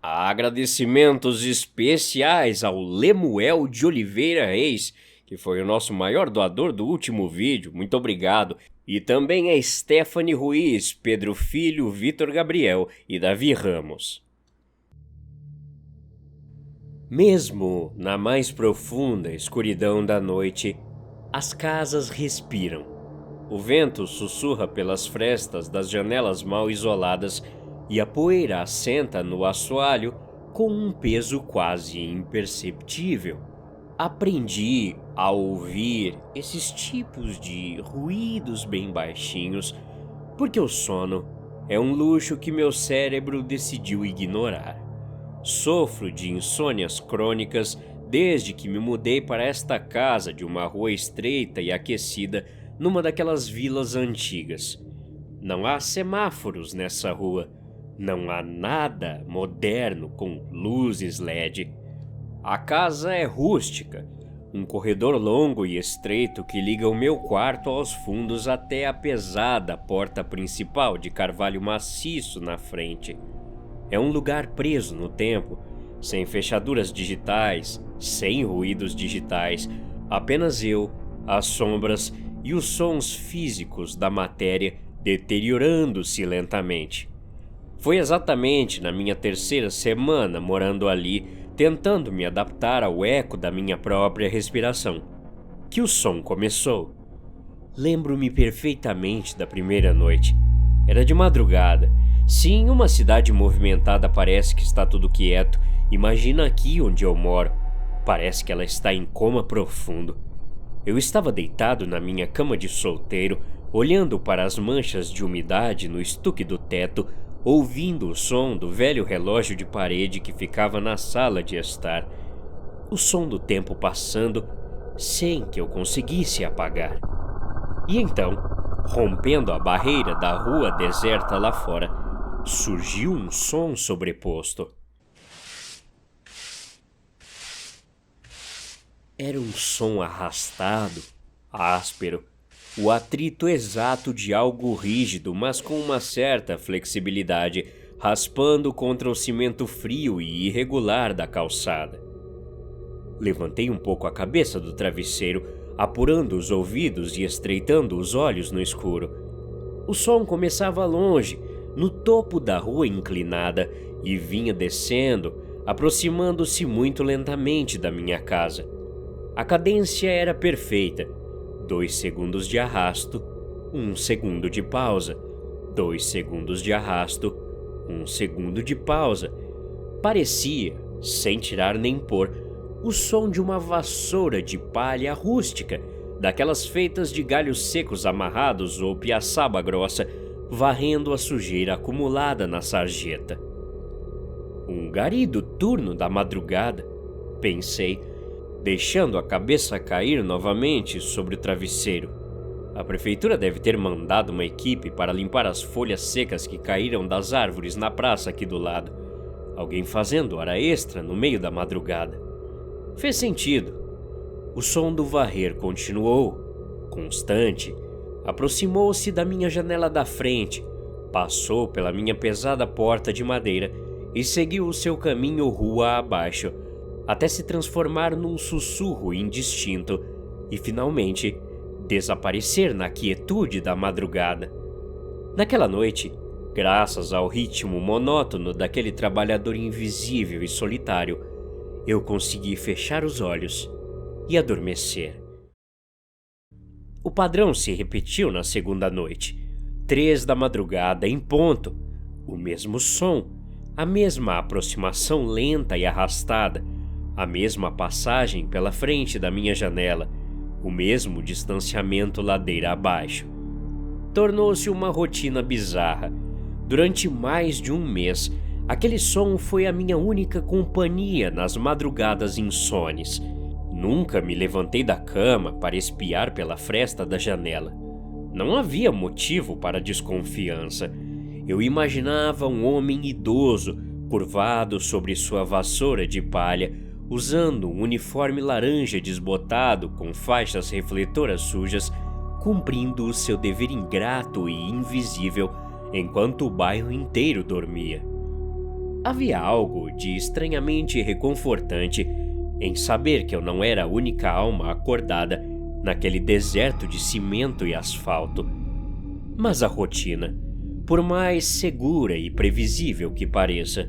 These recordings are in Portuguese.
Agradecimentos especiais ao Lemuel de Oliveira Reis, que foi o nosso maior doador do último vídeo. Muito obrigado. E também a Stephanie Ruiz, Pedro Filho, Vitor Gabriel e Davi Ramos. Mesmo na mais profunda escuridão da noite, as casas respiram. O vento sussurra pelas frestas das janelas mal isoladas e a poeira assenta no assoalho com um peso quase imperceptível. Aprendi a ouvir esses tipos de ruídos bem baixinhos porque o sono é um luxo que meu cérebro decidiu ignorar. Sofro de insônias crônicas desde que me mudei para esta casa de uma rua estreita e aquecida numa daquelas vilas antigas. Não há semáforos nessa rua, não há nada moderno com luzes LED. A casa é rústica, um corredor longo e estreito que liga o meu quarto aos fundos até a pesada porta principal de carvalho maciço na frente. É um lugar preso no tempo, sem fechaduras digitais, sem ruídos digitais, apenas eu, as sombras e os sons físicos da matéria deteriorando-se lentamente. Foi exatamente na minha terceira semana morando ali, tentando me adaptar ao eco da minha própria respiração, que o som começou. Lembro-me perfeitamente da primeira noite. Era de madrugada. Sim, uma cidade movimentada parece que está tudo quieto. Imagina aqui onde eu moro. Parece que ela está em coma profundo. Eu estava deitado na minha cama de solteiro, olhando para as manchas de umidade no estuque do teto, ouvindo o som do velho relógio de parede que ficava na sala de estar. O som do tempo passando, sem que eu conseguisse apagar. E então, rompendo a barreira da rua deserta lá fora, surgiu um som sobreposto. Era um som arrastado, áspero, o atrito exato de algo rígido, mas com uma certa flexibilidade, raspando contra o cimento frio e irregular da calçada. Levantei um pouco a cabeça do travesseiro, apurando os ouvidos e estreitando os olhos no escuro. O som começava longe, no topo da rua inclinada, e vinha descendo, aproximando-se muito lentamente da minha casa. A cadência era perfeita. 2 segundos de arrasto, 1 segundo de pausa, 2 segundos de arrasto, 1 segundo de pausa. Parecia, sem tirar nem pôr, o som de uma vassoura de palha rústica, daquelas feitas de galhos secos amarrados ou piaçaba grossa, varrendo a sujeira acumulada na sarjeta. Um gari do turno da madrugada, pensei, deixando a cabeça cair novamente sobre o travesseiro. A prefeitura deve ter mandado uma equipe para limpar as folhas secas que caíram das árvores na praça aqui do lado. Alguém fazendo hora extra no meio da madrugada. Fez sentido. O som do varrer continuou, constante. Aproximou-se da minha janela da frente, passou pela minha pesada porta de madeira e seguiu o seu caminho rua abaixo, até se transformar num sussurro indistinto e, finalmente, desaparecer na quietude da madrugada. Naquela noite, graças ao ritmo monótono daquele trabalhador invisível e solitário, eu consegui fechar os olhos e adormecer. O padrão se repetiu na segunda noite. 3 da madrugada em ponto. O mesmo som, a mesma aproximação lenta e arrastada, a mesma passagem pela frente da minha janela, o mesmo distanciamento ladeira abaixo. Tornou-se uma rotina bizarra. Durante mais de um mês, aquele som foi a minha única companhia nas madrugadas insones. Nunca me levantei da cama para espiar pela fresta da janela. Não havia motivo para desconfiança. Eu imaginava um homem idoso, curvado sobre sua vassoura de palha, usando um uniforme laranja desbotado com faixas refletoras sujas, cumprindo o seu dever ingrato e invisível enquanto o bairro inteiro dormia. Havia algo de estranhamente reconfortante em saber que eu não era a única alma acordada naquele deserto de cimento e asfalto. Mas a rotina, por mais segura e previsível que pareça,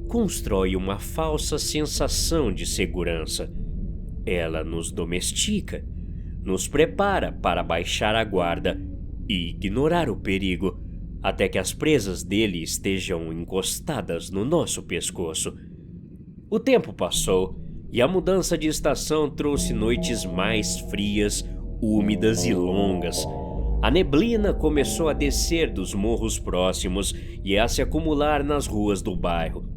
constrói uma falsa sensação de segurança. Ela nos domestica, nos prepara para baixar a guarda e ignorar o perigo até que as presas dele estejam encostadas no nosso pescoço. O tempo passou e a mudança de estação trouxe noites mais frias, úmidas e longas. A neblina começou a descer dos morros próximos e a se acumular nas ruas do bairro.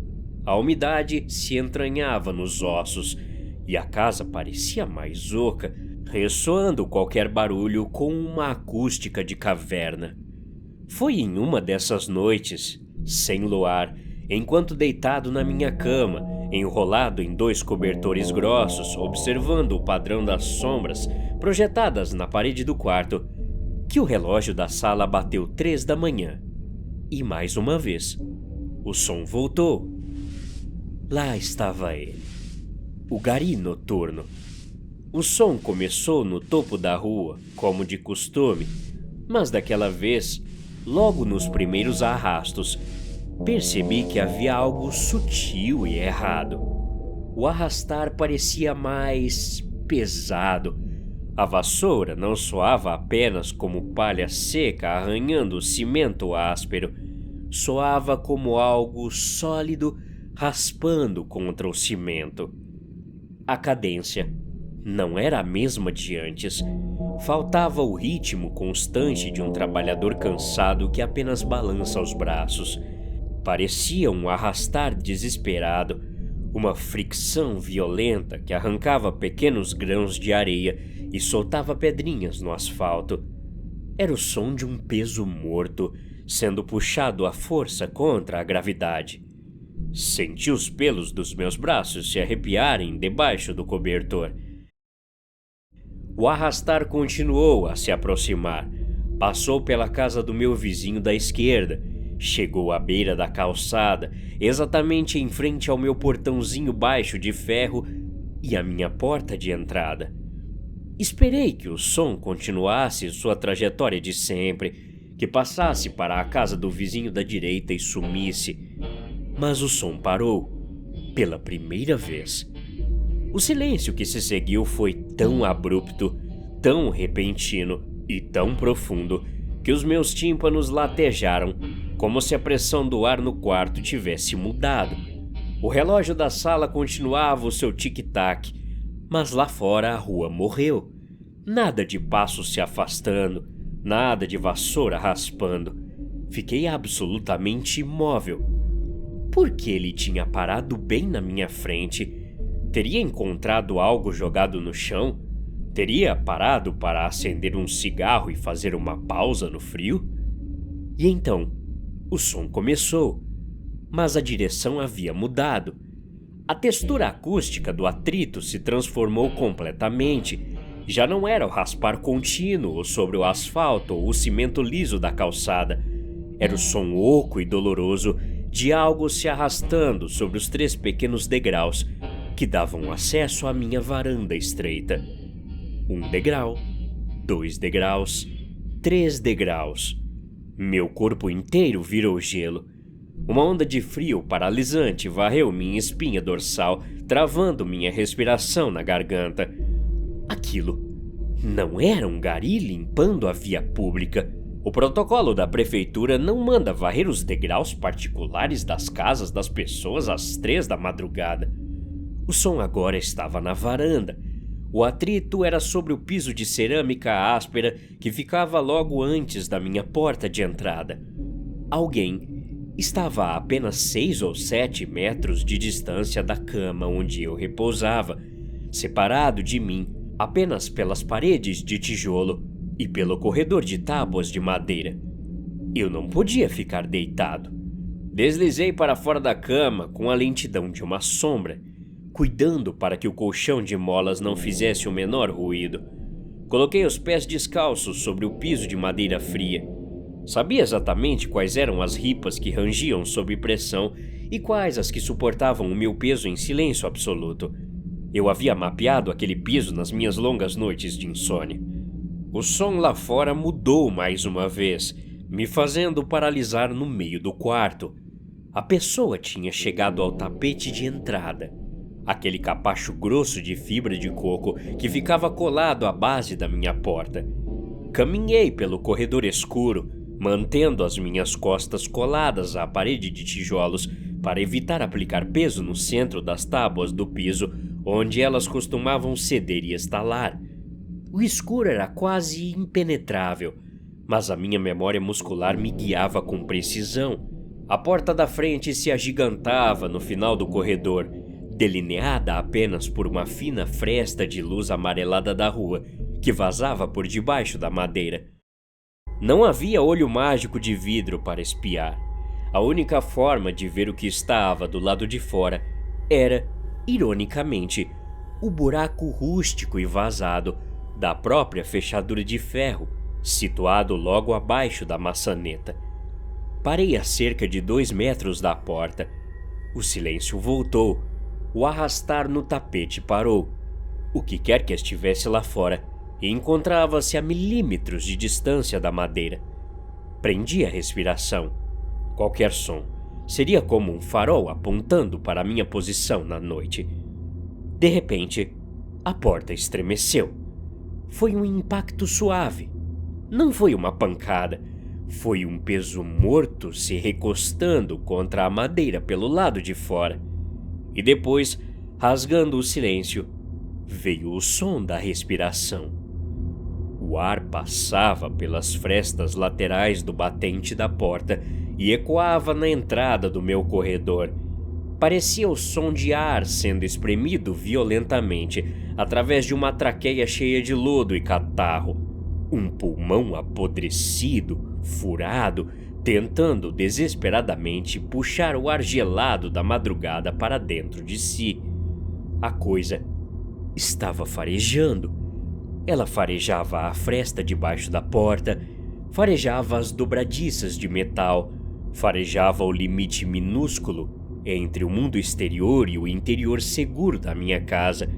A umidade se entranhava nos ossos e a casa parecia mais oca, ressoando qualquer barulho com uma acústica de caverna. Foi em uma dessas noites, sem luar, enquanto deitado na minha cama, enrolado em 2 cobertores grossos, observando o padrão das sombras projetadas na parede do quarto, que o relógio da sala bateu 3 da manhã. E mais uma vez, o som voltou. Lá estava ele, o gari noturno. O som começou no topo da rua, como de costume, mas daquela vez, logo nos primeiros arrastos, percebi que havia algo sutil e errado. O arrastar parecia mais pesado. A vassoura não soava apenas como palha seca arranhando o cimento áspero, soava como algo sólido raspando contra o cimento. A cadência não era a mesma de antes. Faltava o ritmo constante de um trabalhador cansado que apenas balança os braços. Parecia um arrastar desesperado, uma fricção violenta que arrancava pequenos grãos de areia e soltava pedrinhas no asfalto. Era o som de um peso morto sendo puxado à força contra a gravidade. Senti os pelos dos meus braços se arrepiarem debaixo do cobertor. O arrastar continuou a se aproximar. Passou pela casa do meu vizinho da esquerda, chegou à beira da calçada, exatamente em frente ao meu portãozinho baixo de ferro e à minha porta de entrada. Esperei que o som continuasse sua trajetória de sempre, que passasse para a casa do vizinho da direita e sumisse. Mas o som parou, pela primeira vez. O silêncio que se seguiu foi tão abrupto, tão repentino e tão profundo que os meus tímpanos latejaram, como se a pressão do ar no quarto tivesse mudado. O relógio da sala continuava o seu tic-tac, mas lá fora a rua morreu. Nada de passos se afastando, nada de vassoura raspando. Fiquei absolutamente imóvel. Por que ele tinha parado bem na minha frente? Teria encontrado algo jogado no chão? Teria parado para acender um cigarro e fazer uma pausa no frio? E então, o som começou, mas a direção havia mudado. A textura acústica do atrito se transformou completamente. Já não era o raspar contínuo sobre o asfalto ou o cimento liso da calçada. Era o som oco e doloroso de algo se arrastando sobre os 3 pequenos degraus que davam acesso à minha varanda estreita. 1 degrau, 2 degraus, 3 degraus. Meu corpo inteiro virou gelo. Uma onda de frio paralisante varreu minha espinha dorsal, travando minha respiração na garganta. Aquilo não era um gari limpando a via pública. O protocolo da prefeitura não manda varrer os degraus particulares das casas das pessoas às 3 da madrugada. O som agora estava na varanda. O atrito era sobre o piso de cerâmica áspera que ficava logo antes da minha porta de entrada. Alguém estava a apenas 6 ou 7 metros de distância da cama onde eu repousava, separado de mim apenas pelas paredes de tijolo e pelo corredor de tábuas de madeira. Eu não podia ficar deitado. Deslizei para fora da cama com a lentidão de uma sombra, cuidando para que o colchão de molas não fizesse o menor ruído. Coloquei os pés descalços sobre o piso de madeira fria. Sabia exatamente quais eram as ripas que rangiam sob pressão e quais as que suportavam o meu peso em silêncio absoluto. Eu havia mapeado aquele piso nas minhas longas noites de insônia. O som lá fora mudou mais uma vez, me fazendo paralisar no meio do quarto. A pessoa tinha chegado ao tapete de entrada, aquele capacho grosso de fibra de coco que ficava colado à base da minha porta. Caminhei pelo corredor escuro, mantendo as minhas costas coladas à parede de tijolos para evitar aplicar peso no centro das tábuas do piso, onde elas costumavam ceder e estalar. O escuro era quase impenetrável, mas a minha memória muscular me guiava com precisão. A porta da frente se agigantava no final do corredor, delineada apenas por uma fina fresta de luz amarelada da rua, que vazava por debaixo da madeira. Não havia olho mágico de vidro para espiar. A única forma de ver o que estava do lado de fora era, ironicamente, o buraco rústico e vazado da própria fechadura de ferro, situado logo abaixo da maçaneta. Parei a cerca de 2 metros da porta. O silêncio voltou. O arrastar no tapete parou. O que quer que estivesse lá fora encontrava-se a milímetros de distância da madeira. Prendi a respiração. Qualquer som seria como um farol apontando para a minha posição na noite. De repente, a porta estremeceu. Foi um impacto suave. Não foi uma pancada. Foi um peso morto se recostando contra a madeira pelo lado de fora. E depois, rasgando o silêncio, veio o som da respiração. O ar passava pelas frestas laterais do batente da porta e ecoava na entrada do meu corredor. Parecia o som de ar sendo espremido violentamente através de uma traqueia cheia de lodo e catarro. Um pulmão apodrecido, furado, tentando desesperadamente puxar o ar gelado da madrugada para dentro de si. A coisa estava farejando. Ela farejava a fresta debaixo da porta, farejava as dobradiças de metal, farejava o limite minúsculo entre o mundo exterior e o interior seguro da minha casa.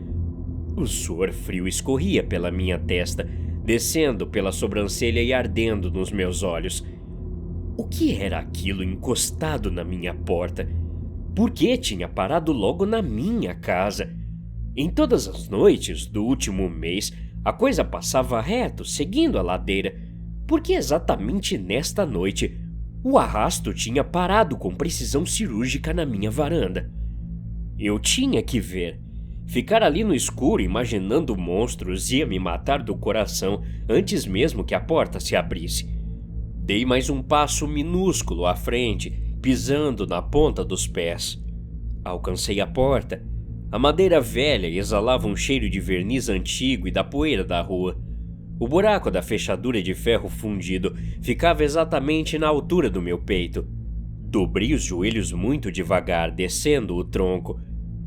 O suor frio escorria pela minha testa, descendo pela sobrancelha e ardendo nos meus olhos. O que era aquilo encostado na minha porta? Por que tinha parado logo na minha casa? Em todas as noites do último mês, a coisa passava reto, seguindo a ladeira. Por que exatamente nesta noite o arrasto tinha parado com precisão cirúrgica na minha varanda? Eu tinha que ver. Ficar ali no escuro imaginando monstros ia me matar do coração antes mesmo que a porta se abrisse. Dei mais um passo minúsculo à frente, pisando na ponta dos pés. Alcancei a porta. A madeira velha exalava um cheiro de verniz antigo e da poeira da rua. O buraco da fechadura de ferro fundido ficava exatamente na altura do meu peito. Dobrei os joelhos muito devagar, descendo o tronco.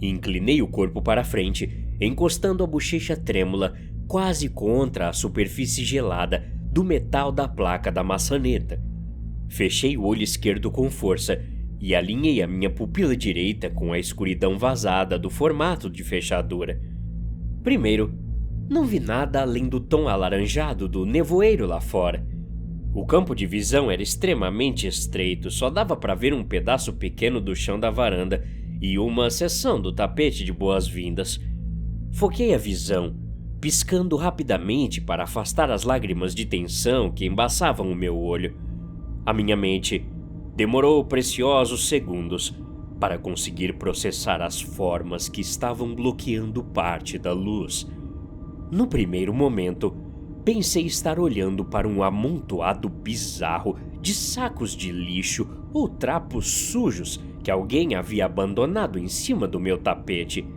Inclinei o corpo para frente, encostando a bochecha trêmula quase contra a superfície gelada do metal da placa da maçaneta. Fechei o olho esquerdo com força e alinhei a minha pupila direita com a escuridão vazada do formato de fechadura. Primeiro, não vi nada além do tom alaranjado do nevoeiro lá fora. O campo de visão era extremamente estreito, só dava para ver um pedaço pequeno do chão da varanda e uma seção do tapete de boas-vindas. Foquei a visão, piscando rapidamente para afastar as lágrimas de tensão que embaçavam o meu olho. A minha mente demorou preciosos segundos para conseguir processar as formas que estavam bloqueando parte da luz. No primeiro momento, pensei estar olhando para um amontoado bizarro de sacos de lixo ou trapos sujos que alguém havia abandonado em cima do meu tapete.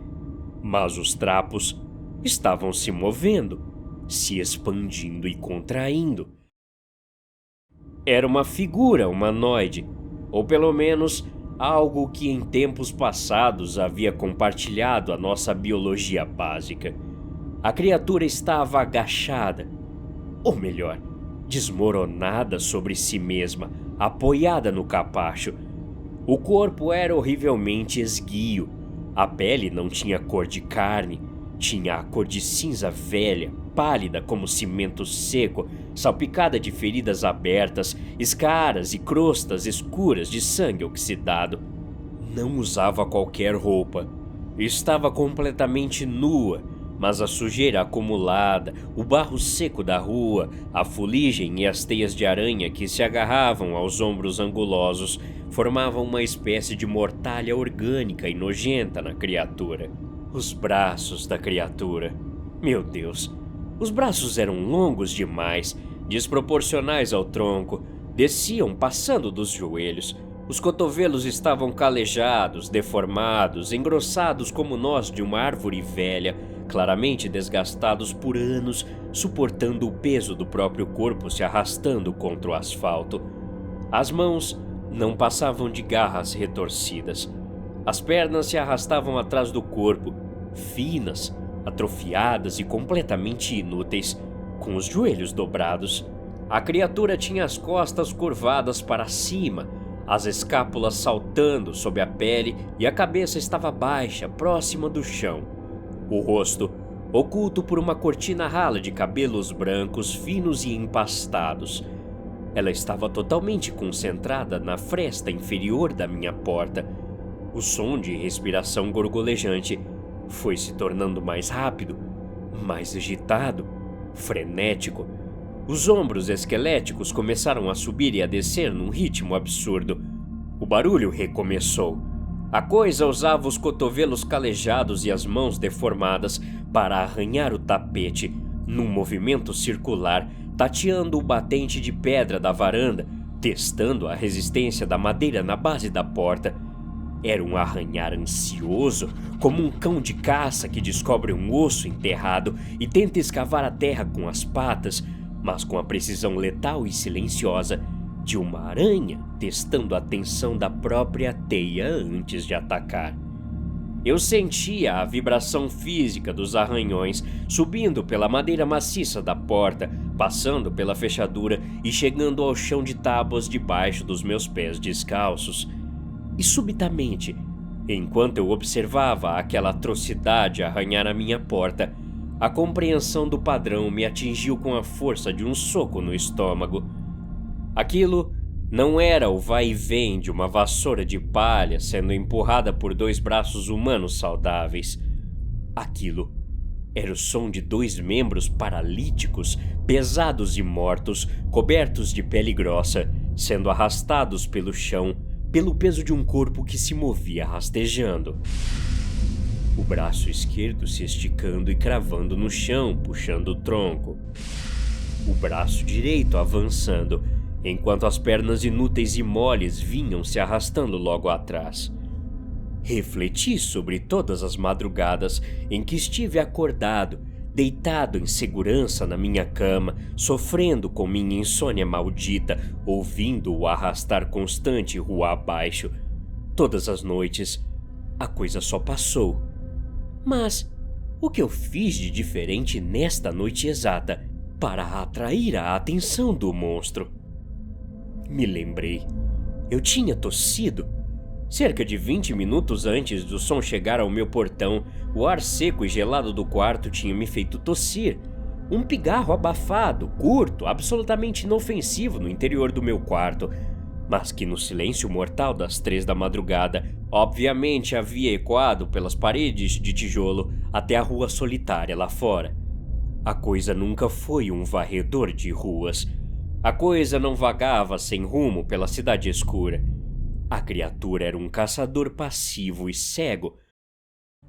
Mas os trapos estavam se movendo, se expandindo e contraindo. Era uma figura humanoide, ou pelo menos algo que em tempos passados havia compartilhado a nossa biologia básica. A criatura estava agachada, ou melhor, desmoronada sobre si mesma, apoiada no capacho. O corpo era horrivelmente esguio. A pele não tinha cor de carne, tinha a cor de cinza velha, pálida como cimento seco, salpicada de feridas abertas, escaras e crostas escuras de sangue oxidado. Não usava qualquer roupa. Estava completamente nua, mas a sujeira acumulada, o barro seco da rua, a fuligem e as teias de aranha que se agarravam aos ombros angulosos formavam uma espécie de mortalha orgânica e nojenta na criatura. Os braços da criatura. Meu Deus, os braços eram longos demais, desproporcionais ao tronco, desciam passando dos joelhos. Os cotovelos estavam calejados, deformados, engrossados como nós de uma árvore velha, claramente desgastados por anos, suportando o peso do próprio corpo se arrastando contra o asfalto. As mãos não passavam de garras retorcidas. As pernas se arrastavam atrás do corpo, finas, atrofiadas e completamente inúteis, com os joelhos dobrados. A criatura tinha as costas curvadas para cima, as escápulas saltando sob a pele e a cabeça estava baixa, próxima do chão. O rosto, oculto por uma cortina rala de cabelos brancos finos e empastados. Ela estava totalmente concentrada na fresta inferior da minha porta. O som de respiração gorgolejante foi se tornando mais rápido, mais agitado, frenético. Os ombros esqueléticos começaram a subir e a descer num ritmo absurdo. O barulho recomeçou. A coisa usava os cotovelos calejados e as mãos deformadas para arranhar o tapete, num movimento circular, tateando o batente de pedra da varanda, testando a resistência da madeira na base da porta. Era um arranhar ansioso, como um cão de caça que descobre um osso enterrado e tenta escavar a terra com as patas, mas com a precisão letal e silenciosa de uma aranha testando a tensão da própria teia antes de atacar. Eu sentia a vibração física dos arranhões subindo pela madeira maciça da porta, passando pela fechadura e chegando ao chão de tábuas debaixo dos meus pés descalços. E subitamente, enquanto eu observava aquela atrocidade arranhar a minha porta, a compreensão do padrão me atingiu com a força de um soco no estômago. Aquilo não era o vai e vem de uma vassoura de palha sendo empurrada por dois braços humanos saudáveis. Aquilo era o som de dois membros paralíticos, pesados e mortos, cobertos de pele grossa, sendo arrastados pelo chão pelo peso de um corpo que se movia rastejando. O braço esquerdo se esticando e cravando no chão, puxando o tronco. O braço direito avançando, enquanto as pernas inúteis e moles vinham se arrastando logo atrás. Refleti sobre todas as madrugadas em que estive acordado, deitado em segurança na minha cama, sofrendo com minha insônia maldita, ouvindo o arrastar constante rua abaixo. Todas as noites, a coisa só passou. Mas o que eu fiz de diferente nesta noite exata para atrair a atenção do monstro? Me lembrei. Eu tinha tossido. Cerca de 20 minutos antes do som chegar ao meu portão, o ar seco e gelado do quarto tinha me feito tossir. Um pigarro abafado, curto, absolutamente inofensivo no interior do meu quarto, mas que no silêncio mortal das 3 da madrugada, obviamente havia ecoado pelas paredes de tijolo até a rua solitária lá fora. A coisa nunca foi um varredor de ruas. A coisa não vagava sem rumo pela cidade escura. A criatura era um caçador passivo e cego.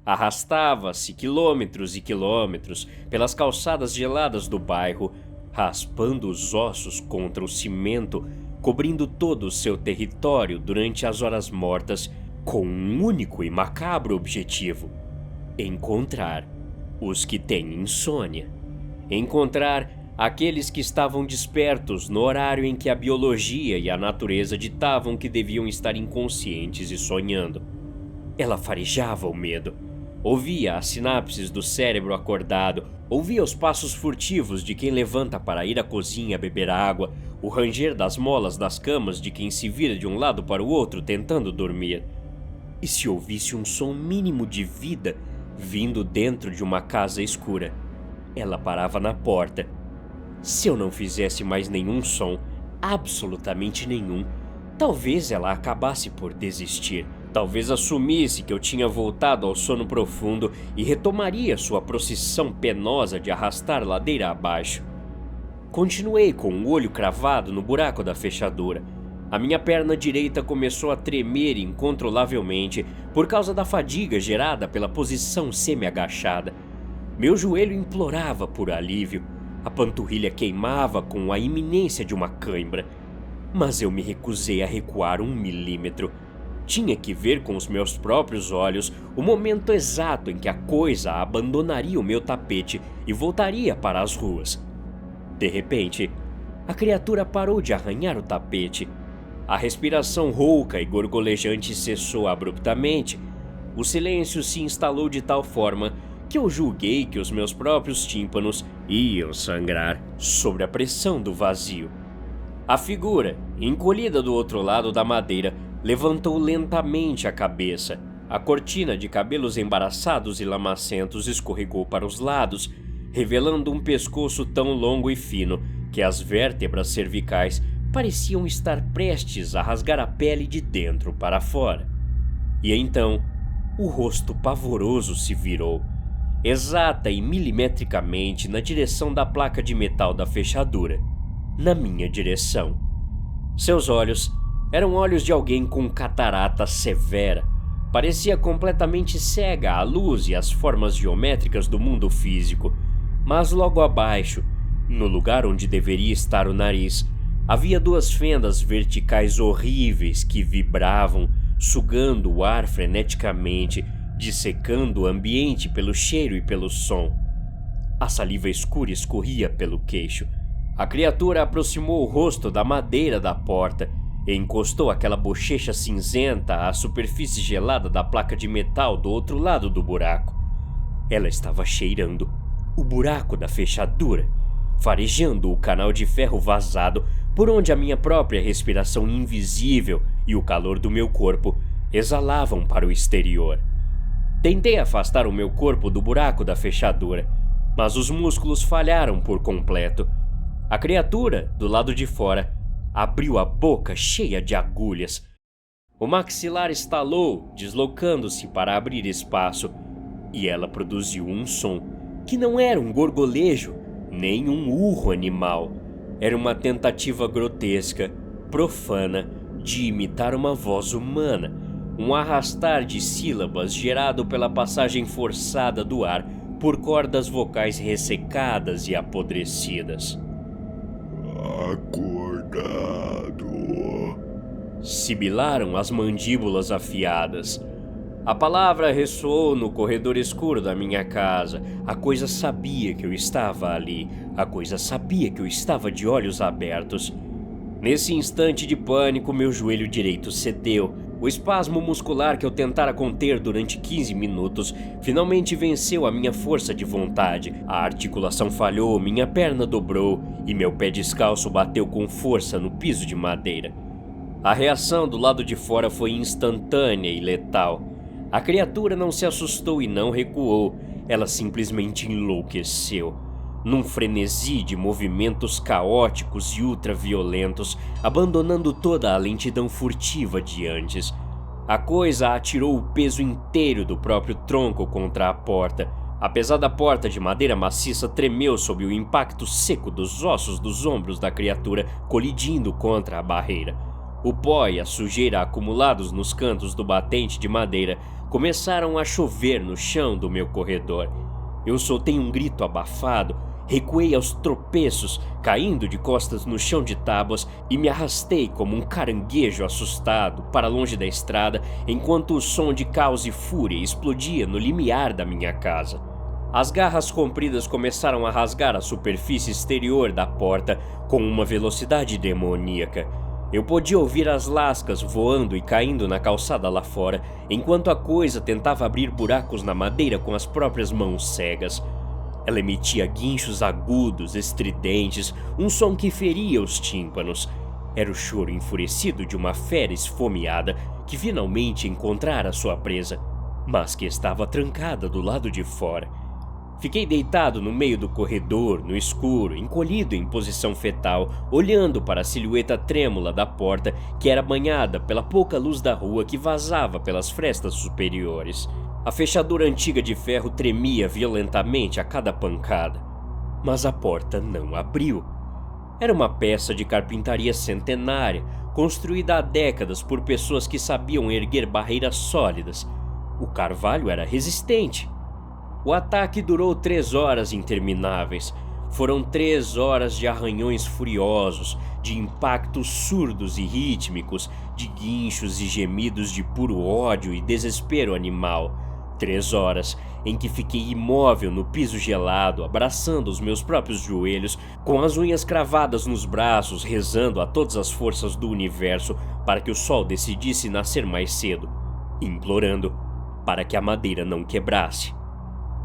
Arrastava-se quilômetros e quilômetros pelas calçadas geladas do bairro, raspando os ossos contra o cimento, cobrindo todo o seu território durante as horas mortas, com um único e macabro objetivo: encontrar os que têm insônia. Encontrar aqueles que estavam despertos no horário em que a biologia e a natureza ditavam que deviam estar inconscientes e sonhando. Ela farejava o medo. Ouvia as sinapses do cérebro acordado, ouvia os passos furtivos de quem levanta para ir à cozinha beber água, o ranger das molas das camas de quem se vira de um lado para o outro tentando dormir. E se ouvisse um som mínimo de vida vindo dentro de uma casa escura? Ela parava na porta. Se eu não fizesse mais nenhum som, absolutamente nenhum, talvez ela acabasse por desistir. Talvez assumisse que eu tinha voltado ao sono profundo e retomaria sua procissão penosa de arrastar ladeira abaixo. Continuei com o olho cravado no buraco da fechadura. A minha perna direita começou a tremer incontrolavelmente por causa da fadiga gerada pela posição semi-agachada. Meu joelho implorava por alívio. A panturrilha queimava com a iminência de uma cãibra. Mas eu me recusei a recuar 1 milímetro. Tinha que ver com os meus próprios olhos o momento exato em que a coisa abandonaria o meu tapete e voltaria para as ruas. De repente, a criatura parou de arranhar o tapete. A respiração rouca e gorgolejante cessou abruptamente. O silêncio se instalou de tal forma que eu julguei que os meus próprios tímpanos iam sangrar sob a pressão do vazio. A figura, encolhida do outro lado da madeira, levantou lentamente a cabeça. A cortina de cabelos embaraçados e lamacentos escorregou para os lados, revelando um pescoço tão longo e fino que as vértebras cervicais pareciam estar prestes a rasgar a pele de dentro para fora. E então, o rosto pavoroso se virou, exata e milimetricamente na direção da placa de metal da fechadura, na minha direção. Seus olhos eram olhos de alguém com catarata severa. Parecia completamente cega à luz e às formas geométricas do mundo físico. Mas logo abaixo, no lugar onde deveria estar o nariz, havia 2 fendas verticais horríveis que vibravam, sugando o ar freneticamente, dissecando o ambiente pelo cheiro e pelo som. A saliva escura escorria pelo queixo. A criatura aproximou o rosto da madeira da porta e encostou aquela bochecha cinzenta à superfície gelada da placa de metal do outro lado do buraco. Ela estava cheirando o buraco da fechadura, farejando o canal de ferro vazado por onde a minha própria respiração invisível e o calor do meu corpo exalavam para o exterior. Tentei afastar o meu corpo do buraco da fechadura, mas os músculos falharam por completo. A criatura, do lado de fora, abriu a boca cheia de agulhas. O maxilar estalou, deslocando-se para abrir espaço, e ela produziu um som que não era um gorgolejo, nem um urro animal. Era uma tentativa grotesca, profana, de imitar uma voz humana, um arrastar de sílabas gerado pela passagem forçada do ar por cordas vocais ressecadas e apodrecidas. Acordado. Sibilaram as mandíbulas afiadas. A palavra ressoou no corredor escuro da minha casa. A coisa sabia que eu estava ali. A coisa sabia que eu estava de olhos abertos. Nesse instante de pânico, meu joelho direito cedeu. O espasmo muscular que eu tentara conter durante 15 minutos finalmente venceu a minha força de vontade. A articulação falhou, minha perna dobrou e meu pé descalço bateu com força no piso de madeira. A reação do lado de fora foi instantânea e letal. A criatura não se assustou e não recuou, ela simplesmente enlouqueceu. Num frenesi de movimentos caóticos e ultraviolentos, abandonando toda a lentidão furtiva de antes. A coisa atirou o peso inteiro do próprio tronco contra a porta. A pesada porta de madeira maciça tremeu sob o impacto seco dos ossos dos ombros da criatura colidindo contra a barreira. O pó e a sujeira acumulados nos cantos do batente de madeira começaram a chover no chão do meu corredor. Eu soltei um grito abafado, recuei aos tropeços, caindo de costas no chão de tábuas e me arrastei como um caranguejo assustado para longe da estrada enquanto o som de caos e fúria explodia no limiar da minha casa. As garras compridas começaram a rasgar a superfície exterior da porta com uma velocidade demoníaca. Eu podia ouvir as lascas voando e caindo na calçada lá fora, enquanto a coisa tentava abrir buracos na madeira com as próprias mãos cegas. Ela emitia guinchos agudos, estridentes, um som que feria os tímpanos. Era o choro enfurecido de uma fera esfomeada que finalmente encontrara sua presa, mas que estava trancada do lado de fora. Fiquei deitado no meio do corredor, no escuro, encolhido em posição fetal, olhando para a silhueta trêmula da porta que era banhada pela pouca luz da rua que vazava pelas frestas superiores. A fechadura antiga de ferro tremia violentamente a cada pancada, mas a porta não abriu. Era uma peça de carpintaria centenária, construída há décadas por pessoas que sabiam erguer barreiras sólidas. O carvalho era resistente. O ataque durou 3 horas intermináveis. Foram 3 horas de arranhões furiosos, de impactos surdos e rítmicos, de guinchos e gemidos de puro ódio e desespero animal. 3 horas em que fiquei imóvel no piso gelado, abraçando os meus próprios joelhos, com as unhas cravadas nos braços, rezando a todas as forças do universo para que o sol decidisse nascer mais cedo, implorando para que a madeira não quebrasse.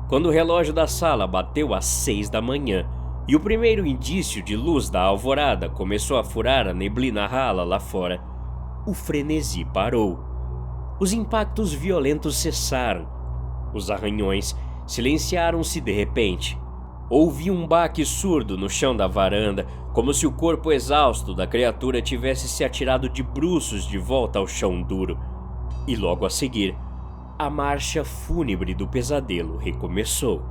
Quando o relógio da sala bateu às 6 da manhã e o primeiro indício de luz da alvorada começou a furar a neblina rala lá fora, o frenesi parou. Os impactos violentos cessaram. Os arranhões silenciaram-se de repente. Ouvi um baque surdo no chão da varanda, como se o corpo exausto da criatura tivesse se atirado de bruços de volta ao chão duro. E logo a seguir, a marcha fúnebre do pesadelo recomeçou.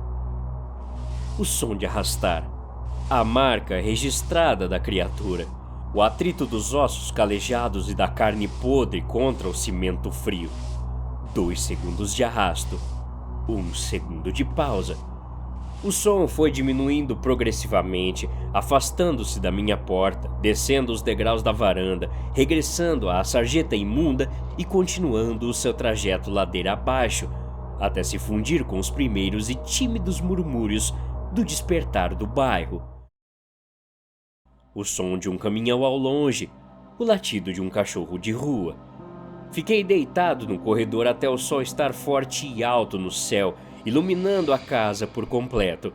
O som de arrastar, a marca registrada da criatura, o atrito dos ossos calejados e da carne podre contra o cimento frio. 2 segundos de arrasto, 1 segundo de pausa. O som foi diminuindo progressivamente, afastando-se da minha porta, descendo os degraus da varanda, regressando à sarjeta imunda e continuando o seu trajeto ladeira abaixo, até se fundir com os primeiros e tímidos murmúrios do despertar do bairro. O som de um caminhão ao longe, o latido de um cachorro de rua. Fiquei deitado no corredor até o sol estar forte e alto no céu, iluminando a casa por completo.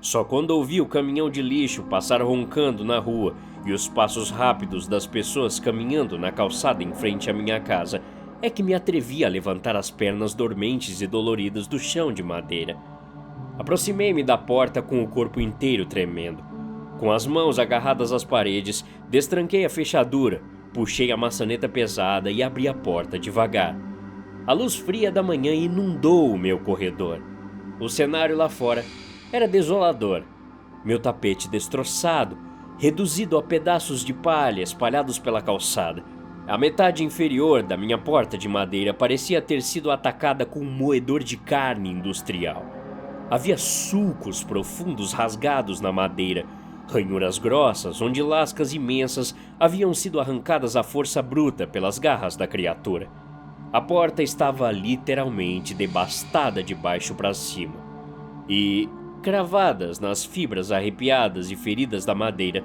Só quando ouvi o caminhão de lixo passar roncando na rua e os passos rápidos das pessoas caminhando na calçada em frente à minha casa, é que me atrevi a levantar as pernas dormentes e doloridas do chão de madeira. Aproximei-me da porta com o corpo inteiro tremendo. Com as mãos agarradas às paredes, destranquei a fechadura, puxei a maçaneta pesada e abri a porta devagar. A luz fria da manhã inundou o meu corredor. O cenário lá fora era desolador. Meu tapete destroçado, reduzido a pedaços de palha espalhados pela calçada. A metade inferior da minha porta de madeira parecia ter sido atacada com um moedor de carne industrial. Havia sulcos profundos rasgados na madeira, ranhuras grossas onde lascas imensas haviam sido arrancadas à força bruta pelas garras da criatura. A porta estava literalmente devastada de baixo para cima. E, cravadas nas fibras arrepiadas e feridas da madeira,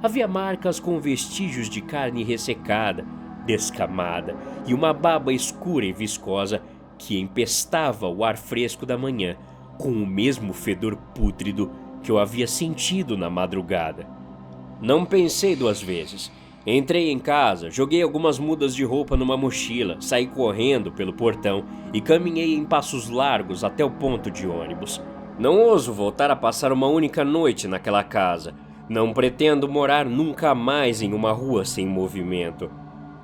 havia marcas com vestígios de carne ressecada, descamada e uma baba escura e viscosa que empestava o ar fresco da manhã com o mesmo fedor pútrido que eu havia sentido na madrugada. Não pensei 2 vezes. Entrei em casa, joguei algumas mudas de roupa numa mochila, saí correndo pelo portão e caminhei em passos largos até o ponto de ônibus. Não ouso voltar a passar uma única noite naquela casa. Não pretendo morar nunca mais em uma rua sem movimento.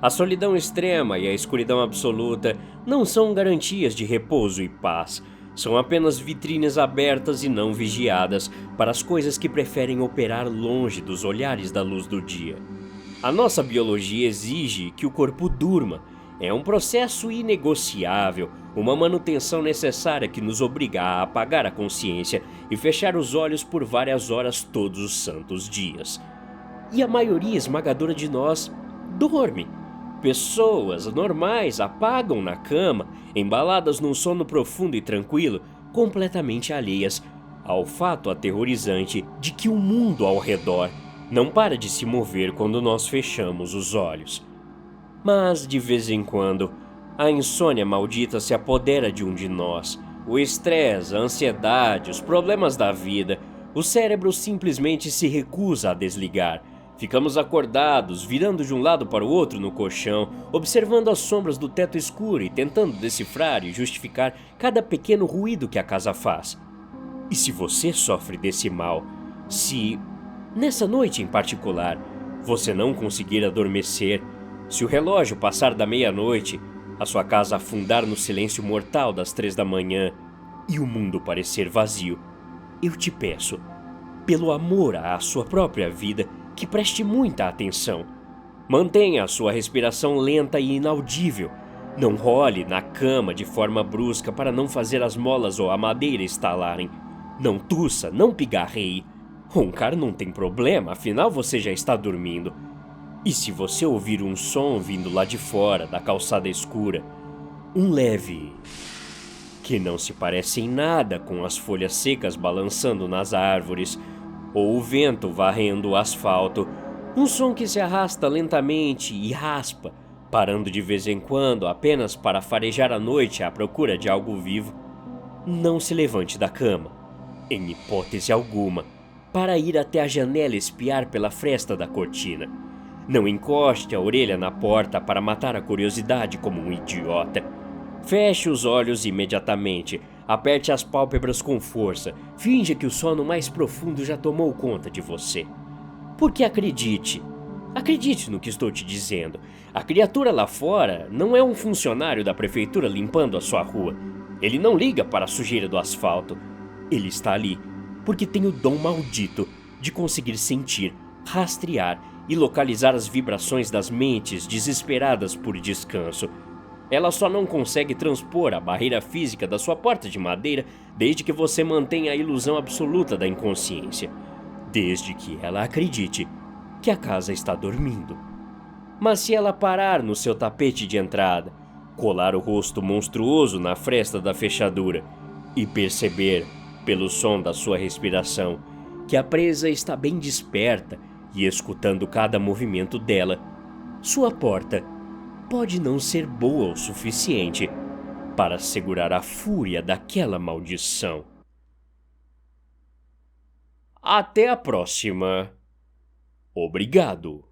A solidão extrema e a escuridão absoluta não são garantias de repouso e paz. São apenas vitrines abertas e não vigiadas para as coisas que preferem operar longe dos olhares da luz do dia. A nossa biologia exige que o corpo durma. É um processo inegociável, uma manutenção necessária que nos obriga a apagar a consciência e fechar os olhos por várias horas todos os santos dias. E a maioria esmagadora de nós dorme. Pessoas normais apagam na cama, embaladas num sono profundo e tranquilo, completamente alheias ao fato aterrorizante de que o mundo ao redor não para de se mover quando nós fechamos os olhos. Mas, de vez em quando, a insônia maldita se apodera de um de nós. O estresse, a ansiedade, os problemas da vida, o cérebro simplesmente se recusa a desligar. Ficamos acordados, virando de um lado para o outro no colchão, observando as sombras do teto escuro e tentando decifrar e justificar cada pequeno ruído que a casa faz. E se você sofre desse mal, se, nessa noite em particular, você não conseguir adormecer, se o relógio passar da meia-noite, a sua casa afundar no silêncio mortal das 3 da manhã e o mundo parecer vazio, eu te peço, pelo amor à sua própria vida, que preste muita atenção. Mantenha a sua respiração lenta e inaudível. Não role na cama de forma brusca para não fazer as molas ou a madeira estalarem. Não tussa, não pigarreie. Roncar não tem problema, afinal você já está dormindo. E se você ouvir um som vindo lá de fora, da calçada escura, um leve, que não se parece em nada com as folhas secas balançando nas árvores, ou o vento varrendo o asfalto, um som que se arrasta lentamente e raspa, parando de vez em quando apenas para farejar a noite à procura de algo vivo, não se levante da cama, em hipótese alguma, para ir até a janela espiar pela fresta da cortina. Não encoste a orelha na porta para matar a curiosidade como um idiota. Feche os olhos imediatamente, aperte as pálpebras com força, finja que o sono mais profundo já tomou conta de você. Porque acredite no que estou te dizendo, a criatura lá fora não é um funcionário da prefeitura limpando a sua rua. Ele não liga para a sujeira do asfalto. Ele está ali porque tem o dom maldito de conseguir sentir, rastrear e localizar as vibrações das mentes desesperadas por descanso. Ela só não consegue transpor a barreira física da sua porta de madeira desde que você mantenha a ilusão absoluta da inconsciência. Desde que ela acredite que a casa está dormindo. Mas se ela parar no seu tapete de entrada, colar o rosto monstruoso na fresta da fechadura e perceber, pelo som da sua respiração, que a presa está bem desperta e escutando cada movimento dela, sua porta pode não ser boa o suficiente para segurar a fúria daquela maldição. Até a próxima. Obrigado.